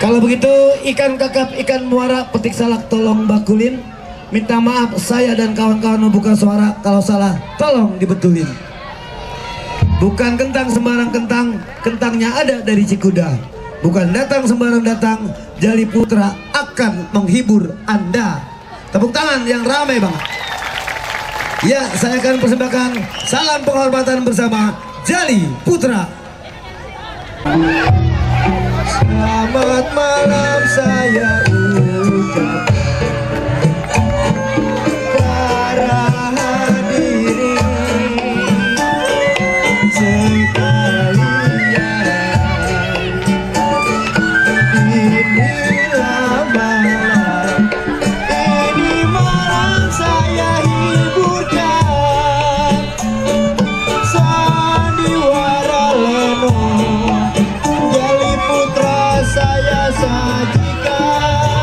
Kalau begitu ikan kakap, ikan muara, petik salak tolong bakulin. Minta maaf saya dan kawan-kawan membuka suara, kalau salah tolong dibetulin. Bukan kentang sembarang kentang, kentangnya ada dari Cikuda. Bukan datang sembarang datang, Jali Putra akan menghibur Anda. Tepuk tangan yang ramai banget. Ya, saya akan persembahkan salam penghormatan bersama Jali Putra. Selamat malam saya ucap para hadirin sekalian. Inilah malam, ini malam saya hiburkan sandiwara lenong, Jali Putra saya sajikan.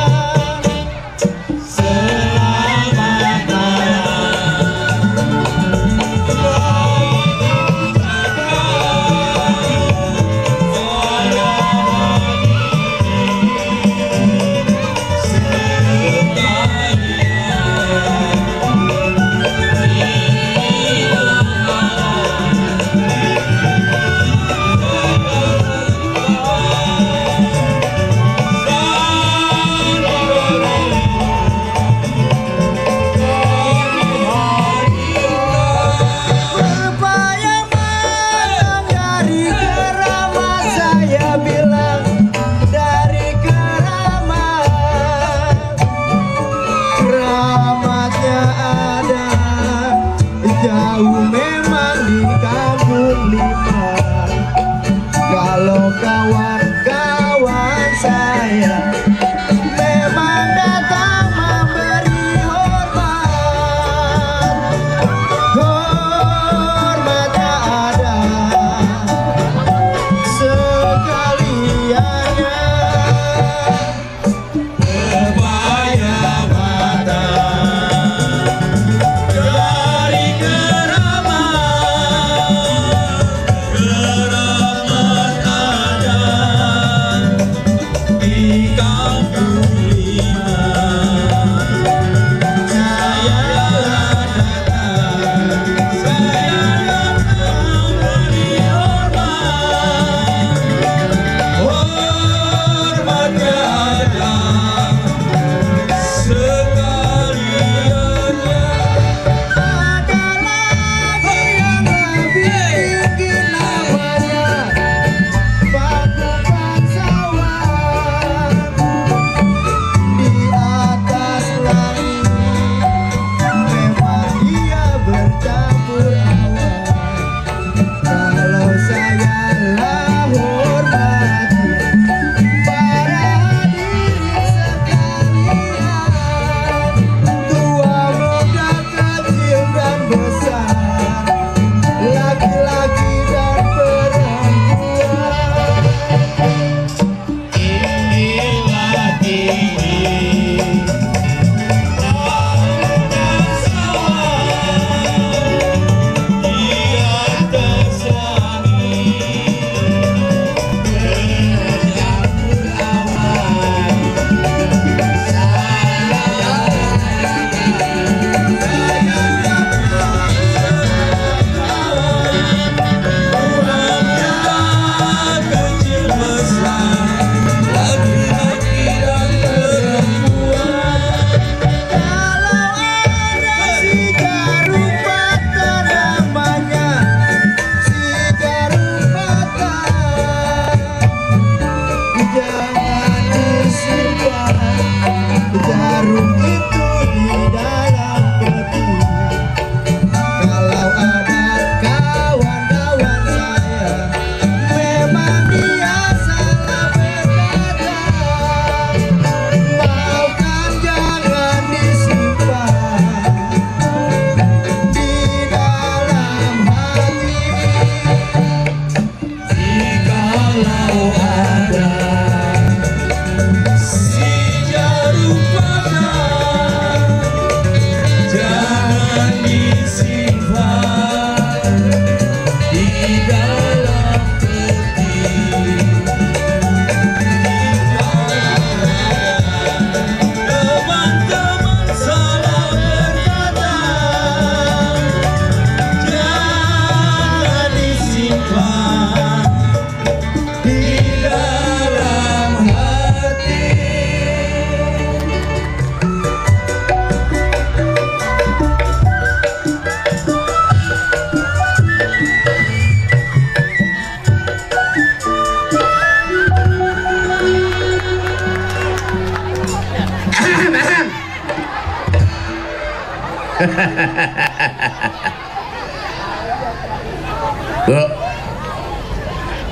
Bu,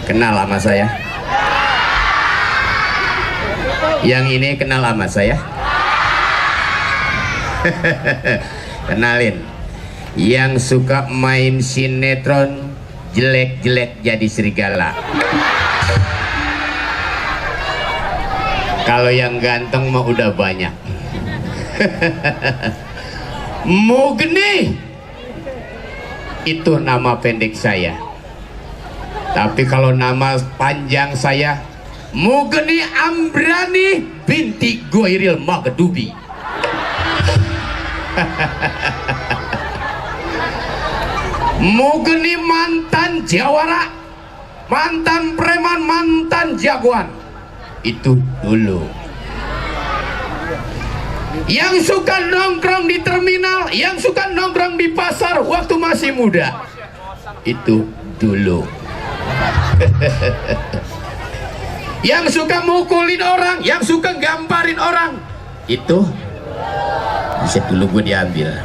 kenal sama saya? Yang ini kenal sama saya? Kenalin, yang suka main sinetron jelek-jelek jadi serigala. Kalau yang ganteng mah udah banyak. Mugni itu nama pendek saya, tapi kalau nama panjang saya Mugni Ambrani binti Goiril Magedubi. Mugni mantan jawara, mantan preman, mantan jagoan. Itu dulu. Yang suka nongkrong di terminal, yang suka nongkrong di pasar waktu masih muda. Itu dulu. Yang suka mukulin orang, yang suka gamparin orang. Itu bisa dulu gue diambil.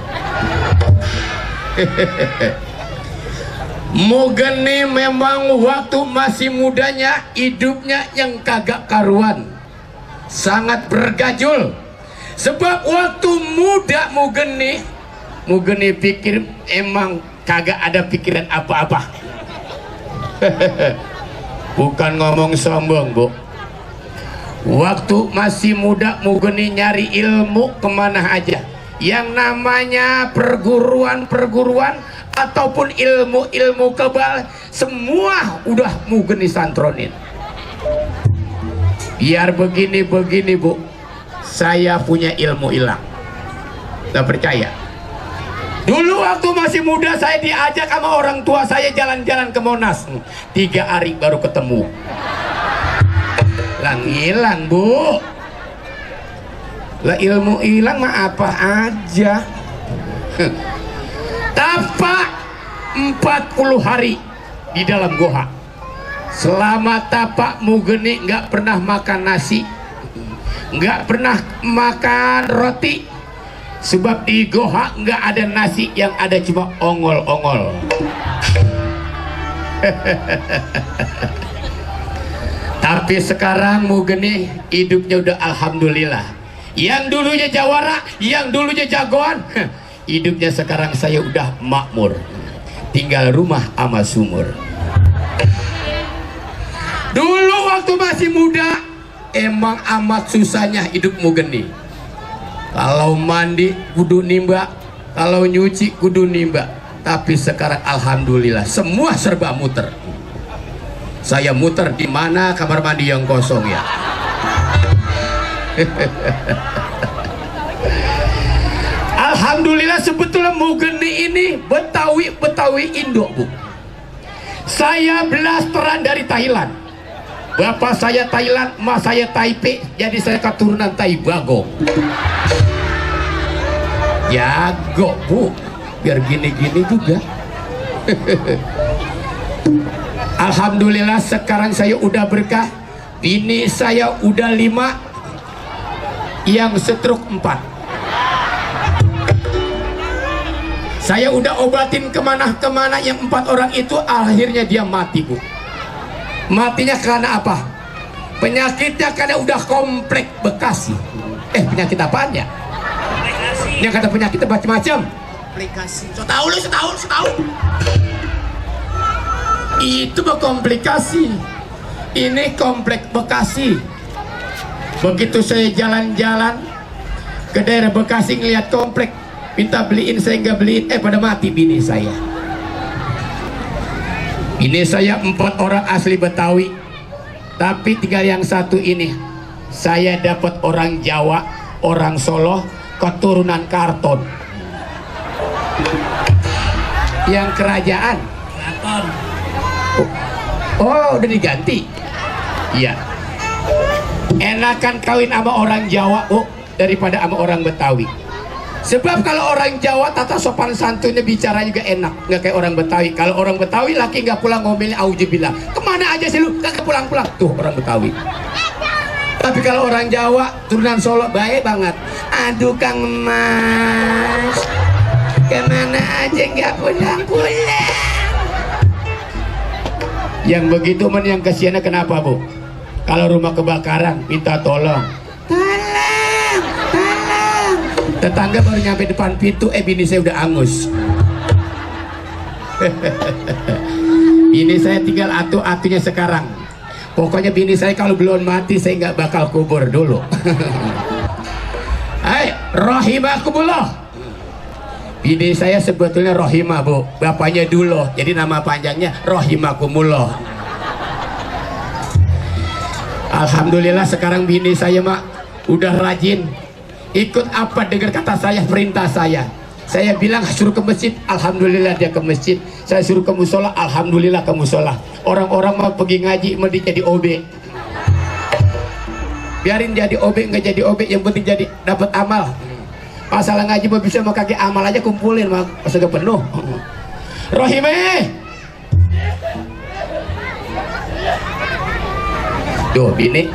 Mugni memang waktu masih mudanya hidupnya yang kagak karuan, sangat bergajul. Sebab waktu muda Mugni pikir emang kagak ada pikiran apa-apa. Bukan ngomong sombong, Bu. Waktu masih muda Mugni nyari ilmu kemana aja. Yang namanya perguruan ataupun ilmu kebal, semua udah Mugni santronin. Biar begini Bu, saya punya ilmu hilang. Gak percaya? Dulu waktu masih muda saya diajak sama orang tua saya jalan-jalan ke Monas. 3 hari baru ketemu. Hilang Bu. Lah ilmu hilang mah apa aja. Tapak 40 hari di dalam goa. Selama tapak Mugni nggak pernah makan nasi, nggak pernah makan roti, sebab di goa nggak ada nasi, yang ada cuma ongol-ongol. Tapi sekarang Mugni hidupnya udah alhamdulillah. Yang dulunya jawara, yang dulunya jagoan, hidupnya sekarang saya udah makmur, tinggal rumah ama sumur. Dulu waktu masih muda emang amat susahnya hidup Mugni. Kalau mandi kudu nimba, kalau nyuci kudu nimba. Tapi sekarang alhamdulillah semua serba muter. Saya muter di mana kamar mandi yang kosong ya. Alhamdulillah sebetulnya Mugni ini Betawi Indo, Bu. Saya blasteran dari Thailand. Bapak saya Thailand, emak saya Taipei, jadi saya keturunan Tai Bagong. Jago, Bu, biar gini-gini juga. Alhamdulillah sekarang saya udah berkah. Bini saya udah 5, yang stroke 4. Saya udah obatin kemana-kemana, yang 4 orang itu akhirnya dia mati, Bu. Matinya karena apa? Penyakitnya karena udah kompleks Bekasi. Penyakit apaan ya? Yang kata penyakitnya macam-macam. Komplikasi. Setahu. Itu komplikasi. Ini kompleks Bekasi. Begitu saya jalan-jalan ke daerah Bekasi ngeliat komplek, minta beliin, saya nggak beliin, pada mati bini saya. Ini saya 4 orang asli Betawi, tapi tinggal yang satu ini. Saya dapat orang Jawa, orang Solo, keturunan karton. Yang kerajaan Keraton. Oh, udah diganti. Iya. Enakan kawin sama orang Jawa, daripada sama orang Betawi. Sebab kalau orang Jawa tata sopan santunnya bicara juga enak, nggak kayak orang Betawi. Kalau orang Betawi laki nggak pulang ngomelnya auzubillah. Kemana aja sih lu? Kagak pulang-pulang. Tuh orang Betawi. Tapi kalau orang Jawa turunan Solo baik banget. Aduh Kang Mas, Kemana aja nggak pulang-pulang. Yang begitu men yang kesiannya kenapa Bu? Kalau rumah kebakaran minta tolong. Tolong, tolong. Tetangga baru nyampe depan pintu, bini saya udah angus. Ini saya tinggal atu-atunya sekarang. Pokoknya bini saya kalau belum mati saya nggak bakal kubur dulu. Hai, rahimakumullah. Bini saya sebetulnya Rohimah Bu, bapaknya dulu, jadi nama panjangnya Rohimakumullah. Alhamdulillah sekarang bini saya mak udah rajin ikut apa dengar kata saya, perintah saya. Saya bilang suruh ke masjid, alhamdulillah dia ke masjid. Saya suruh ke musola, alhamdulillah ke musola. Orang-orang mau pergi ngaji, mending jadi OB. Biarin jadi OB nggak jadi OB, yang penting jadi dapat amal. Masalah ngaji mau bisa mau kaki amal aja kumpulin mah pas agak penuh. Rohime. Tuh bini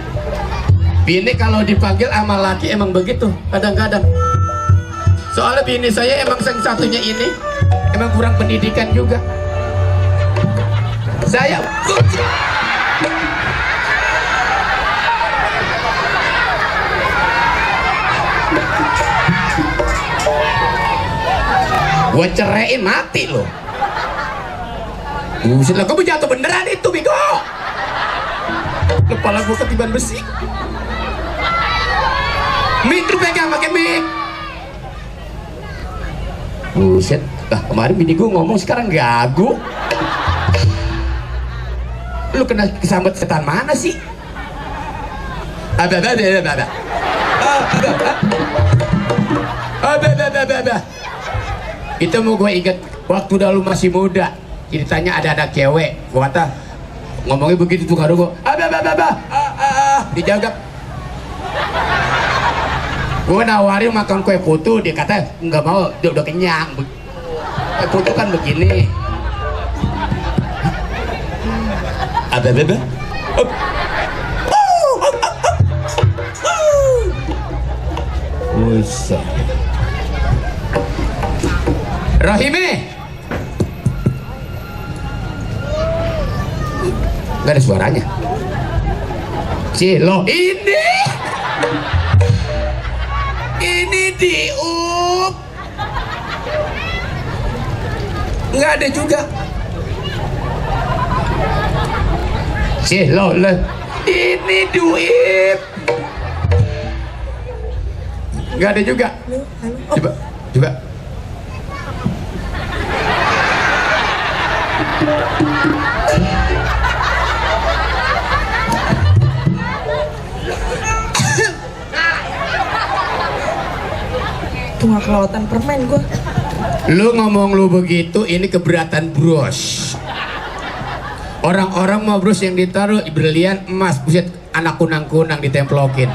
kalau dipanggil amal laki emang begitu kadang-kadang. Soalnya bini saya emang satu-satunya ini emang kurang pendidikan juga. Saya gua ceraiin mati loh. Buset lah, kamu jatuh beneran itu Bigo. Kepala gua ketiban besi. Mik lu pegang pakai mik. Buset, lah kemarin bini gua ngomong sekarang gagu. Lu kena kesambet setan mana sih? Ada. Itu mau gue inget waktu dulu masih muda, ceritanya ada cewek, gue kata ngomongnya begitu tuh kado gue, dijaga. Gue nawarin makan kue putu, dia kata nggak mau, dia udah kenyang. Kue putu kan begini. Usah. Rahime, nggak ada suaranya. Cilo ini diup, nggak ada juga. Cilo ini duit, nggak ada juga. Coba. Tuh nggak kelautan permen gue. Lu ngomong lu begitu, ini keberatan bros. Orang-orang mau bros yang ditaruh berlian emas, buset anak kunang-kunang ditemplokin.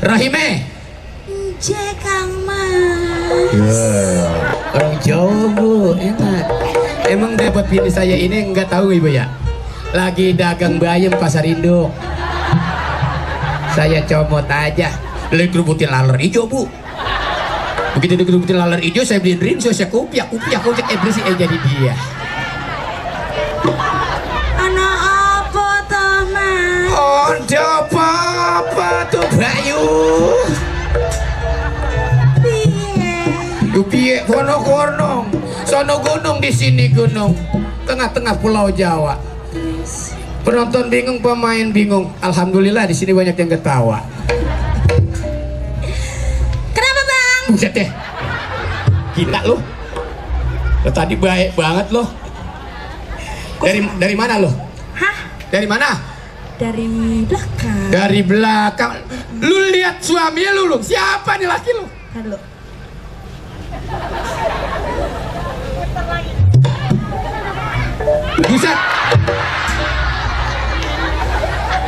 Rahime. Kang Mas. Orang Jawa Bu, enak. Emang dapat bini saya ini nggak tahu Ibu ya? Lagi dagang bayam pasar induk. Saya comot aja. Beli kerubutin laler hijau Bu. Begitu dikerubutin laler hijau saya beliin rinso, saya kupiak bersih jadi dia. Anak apa toh Mas? Oh, apa tuh Bayu? Piye kono sono gunung di sini gunung tengah-tengah pulau Jawa. Penonton bingung, pemain bingung. Alhamdulillah di sini banyak yang ketawa. Kenapa Bang? Buset deh, gila lo tadi baik banget lo. Dari mana lo? Hah? Dari mana? Dari belakang. Dari belakang. Lu lihat suaminya lu siapa nih laki lu? Halo. Buset.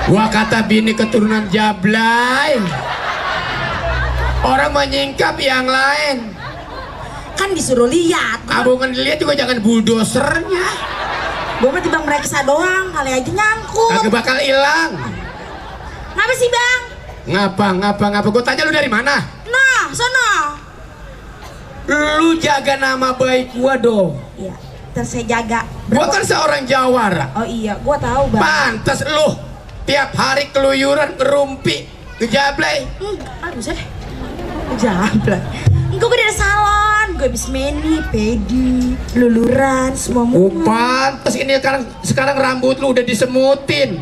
Gua kata bini keturunan Jablay. Orang menyingkap yang lain. Kan disuruh lihat. Abungan dilihat juga jangan buldosernya. Gue mah timbang mereka doang, kali aja nyangkut. Kagak bakal hilang. Ngapa sih Bang? Ngapa? Gua tanya lu dari mana? Nah, sono. Lu jaga nama baik gua dong. Iya, terus saya jaga. Gua kan seorang jawara. Oh iya, gua tahu bang. Pantes lu tiap hari keluyuran ngerumpi, ngejablay. Aduh saya jablay. Gue dari salon, gue habis mani, pedi, luluran, semua muka. Pantes ini sekarang rambut lu udah disemutin.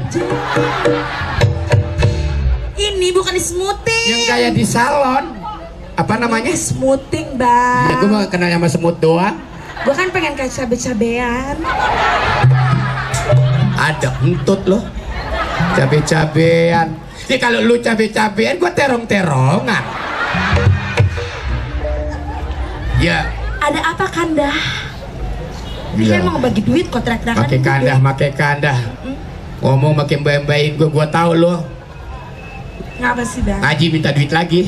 Ini bukan disemutin. Yang kayak di salon. Apa namanya? Smoothing bang. Ya gue mah kenal sama semut doang. Gue kan pengen kayak cabe-cabean. Ada entut loh. Cabe-cabean. Ya kalau lu cabe-cabean gue terong-terongan. Ya. Ada apa kandah? Ini Iya. kan mau bagi duit kontrak-kontrakan. Makai kandah, makai kandah. Ngomong makin baik-baik gue tahu lo. Ngapa sih bang? Ngaji minta duit lagi.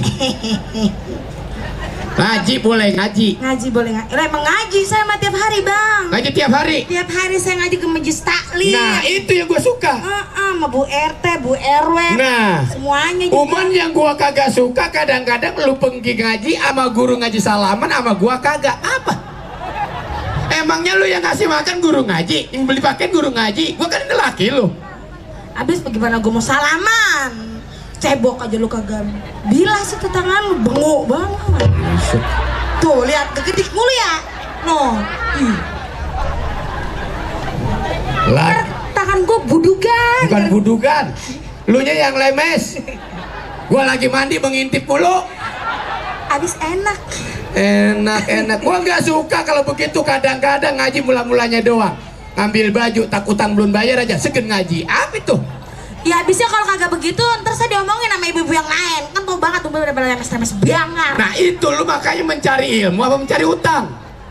Ngaji boleh ngaji. Ngaji boleh ngaji. Lah emang ngaji saya mah tiap hari bang. Ngaji tiap hari. Tiap hari saya ngaji ke majelis taklim. Nah itu yang gue suka. Sama Bu RT, Bu RW. Nah Semuanya juga. cuman yang gua kagak suka kadang-kadang lu pergi ngaji sama guru ngaji salaman sama gua kagak. Apa? Emangnya lu yang ngasih makan guru ngaji, yang beli pakaian guru ngaji? Gua kan ini laki lu. Abis bagaimana gue mau salaman? Cebok aja lu kagak. Bilas itu tangan lu bengok banget. Tuh lihat kegedik mulu ya. No. Lah, Tangan gue budugan. bukan budugan. Lu nya yang lemes. Gua lagi mandi mengintip mulu. Abis enak. Enak. Gua nggak suka kalau begitu. Kadang-kadang ngaji mula-mulanya doang. Ngambil baju, tak utang belum bayar aja, segen ngaji. Apa itu? Ya abisnya kalau kagak begitu ntar saya diomongin sama ibu-ibu yang lain. Kan tau banget tuh bener-bener lemes-lemes banget. Nah itu lu makanya mencari ilmu apa mencari utang?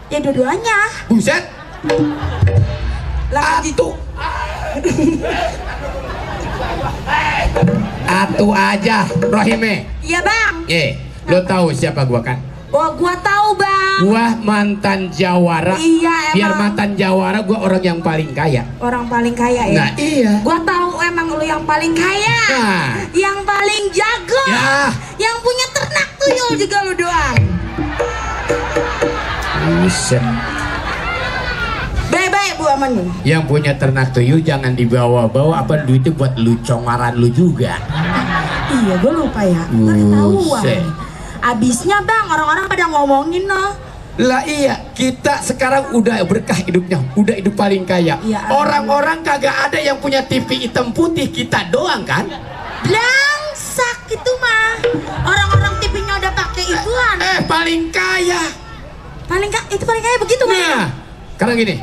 Ya dua-duanya. Buset. Lah Atu aja, Rohime. iya bang. Lo tahu siapa gua kan? Oh gua tahu bang. Gua mantan jawara. Iya Biar emang. mantan jawara gua orang yang paling kaya. Orang paling kaya ya. Nah iya. Gua tahu emang lu yang paling kaya. Nah. Yang paling jago. Ya. Yang punya ternak tuyul juga lu doang. Buset. Baik-baik Bu aman Bu. Yang punya ternak tuyul jangan dibawa-bawa, apa duitnya buat lu congaran lu juga. Iya gue lupa ya. Ketahuan. Buset. Abisnya bang orang-orang pada ngomongin noh. Lah iya, kita sekarang udah berkah hidupnya, udah hidup paling kaya. Iya, Orang-orang kagak ada yang punya TV hitam putih, kita doang kan? Blangsak itu mah. Orang-orang TV-nya udah pakai ituan. Paling kaya. Itu paling kaya begitu bang. Nah, sekarang gini.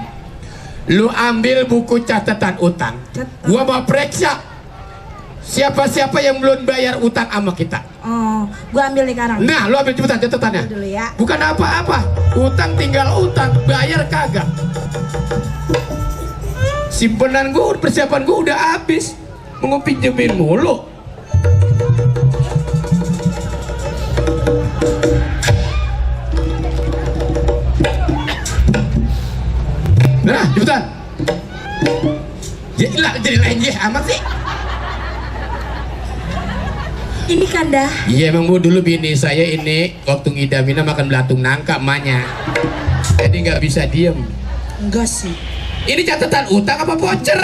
Lu ambil buku catatan utang. Gua mau periksa siapa-siapa yang belum bayar utang sama kita. Oh, gua ambil nih sekarang. Nah, lu ambil cepetan catatannya. Ambil dulu ya. Bukan apa-apa. Utang tinggal utang, bayar kagak. Simpenan gua, persiapan gua udah habis. Mau pinjemin mulu. Nah, cepetan. Jadi lenjeh amat sih. Ini kan dah. Iya emang Bu, dulu bini saya ini waktu ngidamina makan belatung nangka emaknya. Jadi nggak bisa diem. Enggak sih. Ini catatan utang apa voucher?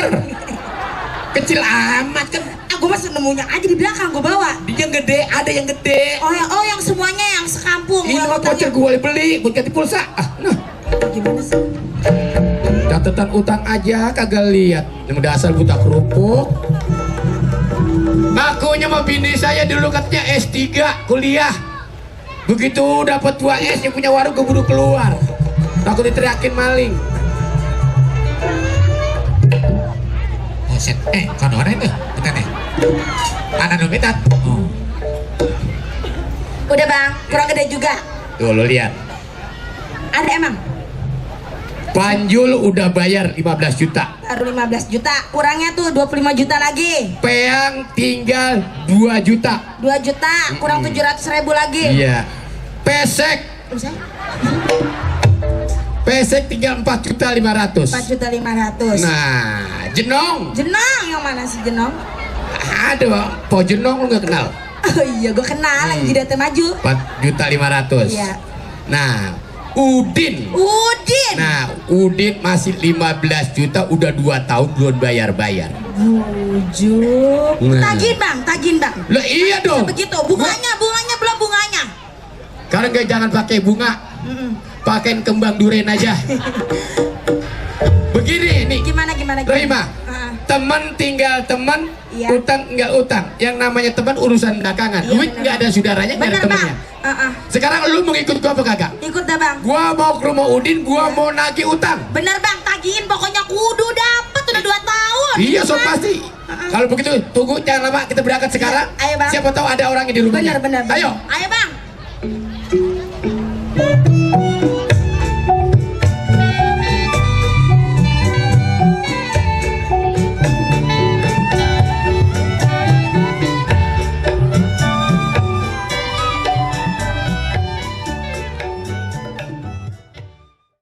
Kecil amat kan. Gue masih nemunya aja di belakang gue bawa. Yang gede, ada yang gede. Oh yang semuanya yang sekampung. Ini yang mah voucher gue boleh beli buat ganti pulsa. Nah, Gimana sih? catatan utang aja kagak lihat. Yang dasar buta kerupuk. Ngakunya sama bini saya dulu katanya S3 kuliah. Begitu dapat 2 S yang punya warung keburu keluar. Takut diteriakin maling. Buset, kan orang itu, bukan anak dominan. Oh. Udah bang, kurang gede juga. Tuh lo lihat. Ada emang? Panjul udah bayar 15 juta. Baru 15 juta, kurangnya tuh 25 juta lagi. Peang tinggal 2 juta. 2 juta, kurang 700.000 lagi. Iya. Pesek. Terus ya? Pesek tinggal 4.500.000. 4.500.000. Nah, jenong. Jenong yang mana sih jenong? Ada Bang. Po jenong lu nggak kenal? Oh iya, gue kenal yang jidatnya maju. 4.500.000. Iya. Nah, Udin. Udin. Nah, Udin masih 15 juta, udah 2 tahun belum bayar-bayar. Bujuk. Nah. Tagih bang, tagih bang. Lah iya dong. Begitu, bunganya belum bunganya. Karena nggak jangan pakai bunga, pakai kembang duren aja. Begini nih. Gimana? Terima. Teman tinggal teman, Iya. utang nggak utang. Yang namanya teman urusan belakangan. Iya, Duit bener, nggak ada saudaranya, nggak ada Bener bang. temannya. Sekarang lu mau ikut gua apa kagak? Ikut dah bang. Gua mau ke rumah Udin, gua mau nagih utang. Bener bang, tagihin pokoknya kudu dapet udah 2 tahun. Iya, gitu so kan. pasti. Kalau begitu, tunggu jangan lama, kita berangkat sekarang. Ayo, Bang. Siapa tahu ada orangnya di rumahnya. Bener. Ayo. Ayo bang.